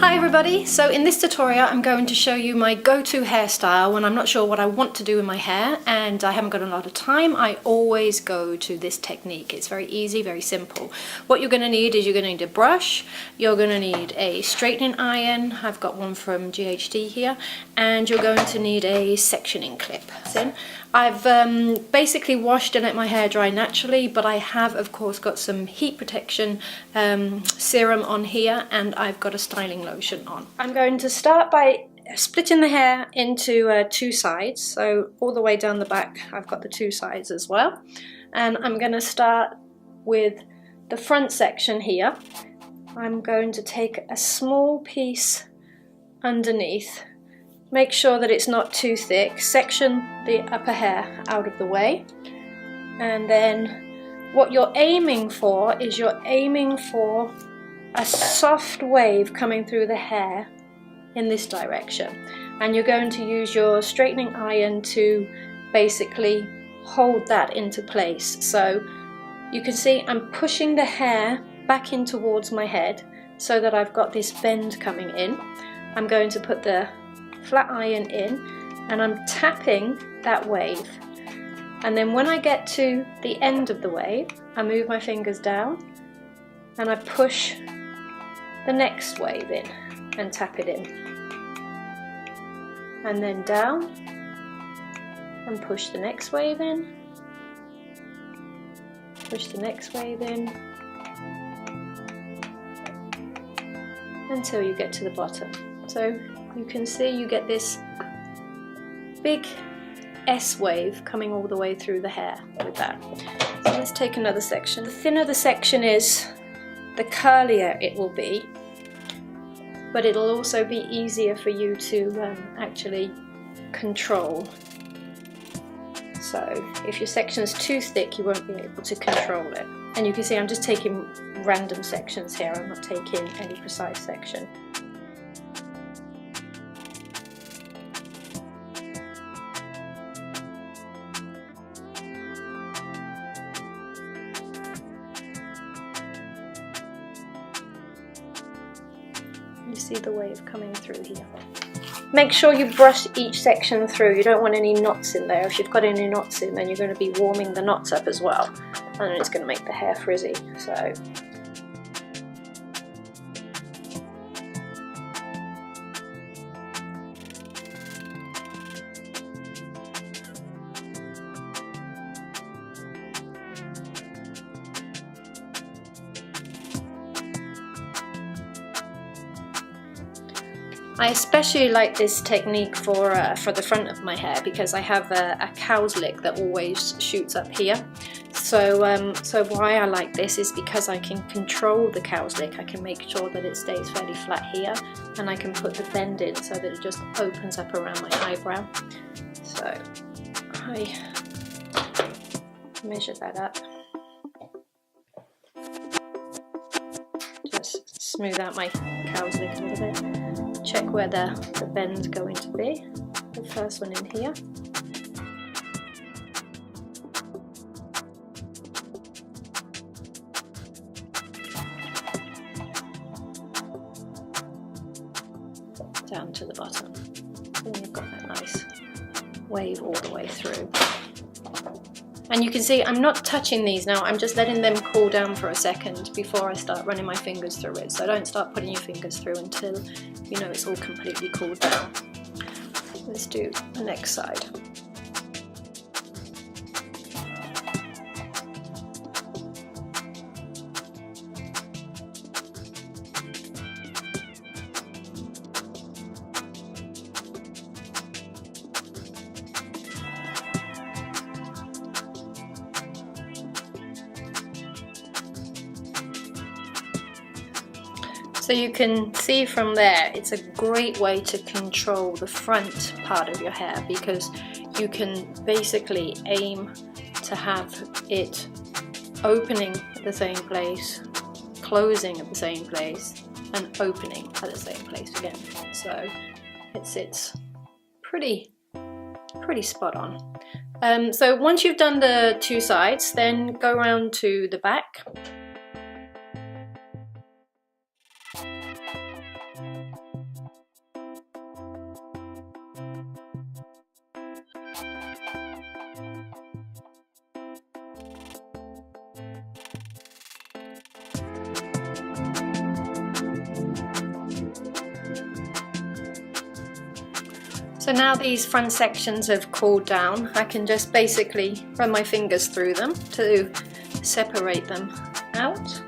Hi everybody, so in this tutorial I'm going to show you my go-to hairstyle when I'm not sure what I want to do with my hair and I haven't got a lot of time. I always go to this technique. It's very easy, very simple. What you're going to need is you're going to need a brush, you're going to need a straightening iron, I've got one from GHD here, and you're going to need a sectioning clip. I've basically washed and let my hair dry naturally, but I have of course got some heat protection serum on here, and I've got a styling lotion on. I'm going to start by splitting the hair into two sides, so all the way down the back I've got the two sides as well, and I'm going to start with the front section here. I'm going to take a small piece underneath. Make sure that it's not too thick, section the upper hair out of the way, and then what you're aiming for is you're aiming for a soft wave coming through the hair in this direction, and you're going to use your straightening iron to basically hold that into place. So you can see I'm pushing the hair back in towards my head so that I've got this bend coming in. I'm going to put the flat iron in and I'm tapping that wave, and then when I get to the end of the wave I move my fingers down and I push the next wave in and tap it in, and then down and push the next wave in, push the next wave in until you get to the bottom. So you can see you get this big S wave coming all the way through the hair with that. So let's take another section. The thinner the section is, the curlier it will be, but it'll also be easier for you to actually control. So if your section is too thick you won't be able to control it. And you can see I'm just taking random sections here, I'm not taking any precise section. You see the wave coming through here. Make sure you brush each section through. You don't want any knots in there. If you've got any knots in, then you're going to be warming the knots up as well, and it's going to make the hair frizzy. So I especially like this technique for the front of my hair because I have a cow's lick that always shoots up here. So so why I like this is because I can control the cow's lick. I can make sure that it stays fairly flat here, and I can put the bend in so that it just opens up around my eyebrow. So I measure that up. Just smooth out my cow's lick a little bit. Check where the bend's going to be. The first one in here. Down to the bottom. And then you've got that nice wave all the way through. And you can see I'm not touching these now, I'm just letting them cool down for a second before I start running my fingers through it. So don't start putting your fingers through until you know it's all completely cooled down. Let's do the next side. So you can see from there, it's a great way to control the front part of your hair because you can basically aim to have it opening at the same place, closing at the same place, and opening at the same place again. So it sits pretty spot on. So once you've done the two sides, then go around to the back. So now these front sections have cooled down, I can just basically run my fingers through them to separate them out.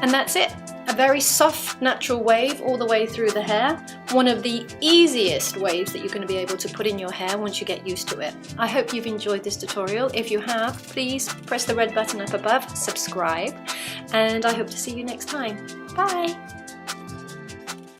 And that's it. A very soft, natural wave all the way through the hair. One of the easiest waves that you're going to be able to put in your hair once you get used to it. I hope you've enjoyed this tutorial. If you have, please press the red button up above, subscribe, and I hope to see you next time. Bye!